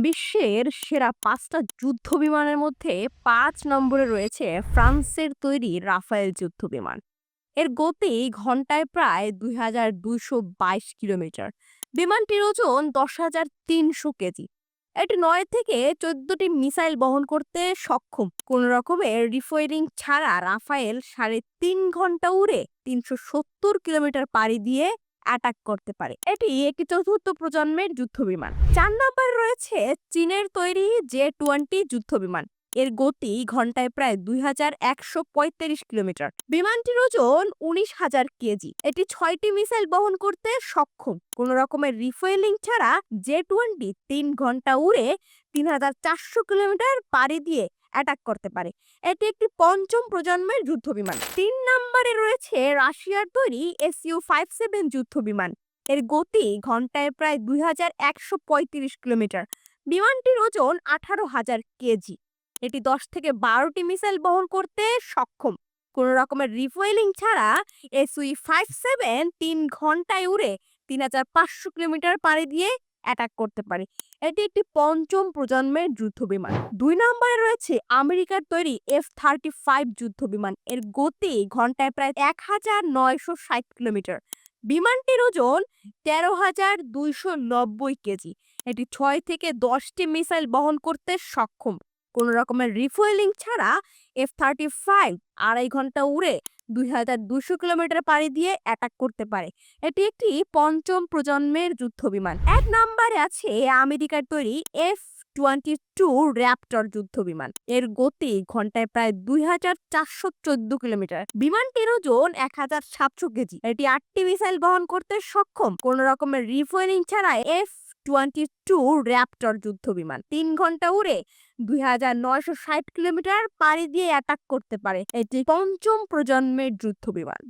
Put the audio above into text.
বিশ্বের সেরা ৫টা যুদ্ধ বিমানের মধ্যে ৫ নম্বরে রয়েছে ফ্রান্সের তৈরি রাফায়েল যুদ্ধ বিমান। এর গতি ঘন্টায় প্রায় ২,২২২ কিলোমিটার। বিমানটির ওজন ১০,৩০০ কেজি। এটি ৯ থেকে ১৪টি মিসাইল বহন করতে সক্ষম। কোন রকমের রিফুয়েলিং ছাড়া রাফায়েল ৩.৫ ঘন্টা উড়ে ৩৭০ কিলোমিটার পাড়ি দিয়ে অ্যাটাক করতে পারে। এটি একটি চতুর্থ প্রজন্মের যুদ্ধ বিমান। ৪ নম্বরে রয়েছে চীনের তৈরি জে-20 যুদ্ধ বিমান। এর গতি ঘন্টায় প্রায় ২,১৩৫ কিলোমিটার। বিমানটির ওজন ১৯,০০০ কেজি। এটি ৬টি মিসাইল বহন করতে সক্ষম। কোন রকমের রিফুয়েলিং ছাড়া জে-20 ৩ ঘন্টা উড়ে ৩,৪০০ কিলোমিটার পাড়ি দিয়ে অ্যাটাক করতে পারে। এটি একটি পঞ্চম প্রজন্মের যুদ্ধ বিমান। ৩ নম্বরে রয়েছে রাশিয়ার তৈরি SU-57 যুদ্ধ বিমান। এর গতি ঘন্টায় প্রায় ২,১৩৫ কিলোমিটার। বিমানটির ওজন ১৮,০০০ কেজি। এটি ১০ থেকে ১২টি মিসাইল বহন করতে সক্ষম। কোন রকমের রিফুয়েলিং ছাড়া SU-57 ৩ ঘন্টায় উড়ে ৩,৫০০ কিলোমিটার পাড়ি দিয়ে অ্যাটাক করতে পারে। এটি একটি পঞ্চম প্রজন্মের যুদ্ধ বিমান। ২ নম্বরে রয়েছে আমেরিকার তৈরি F-35 যুদ্ধ বিমান। এর গতি ঘন্টায় প্রায় ১,৯৬০ কিলোমিটার। বিমানটির ওজন ১৩,২৯০ কেজি। এটি ৬ থেকে ১০টি মিসাইল বহন করতে সক্ষম। কোন রকমের রিফুয়েলিং ছাড়া F-35 ২.৫ ঘন্টা উড়ে ২,২০০ কিলোমিটার পাড়ি দিয়ে অ্যাটাক করতে পারে। এটি একটি পঞ্চম প্রজন্মের যুদ্ধ বিমান। ১ নম্বরে আছে আমেরিকার তৈরি F-22 র্যাপটর যুদ্ধ বিমান। এর গতি ঘন্টায় প্রায় ২,৪১৪ কিলোমিটার। বিমানটির ওজন ১,৭০০ কেজি। এটি ৮টি মিসাইল বহন করতে সক্ষম। কোন রকমের রিফুয়েলিং ছাড়া F-22 র্যাপটর যুদ্ধ বিমান ৩ ঘন্টা উড়ে ২,৯৬০ কিলোমিটার পাড়ি দিয়ে অ্যাটাক করতে পারে। এটি পঞ্চম প্রজন্মের যুদ্ধ বিমান।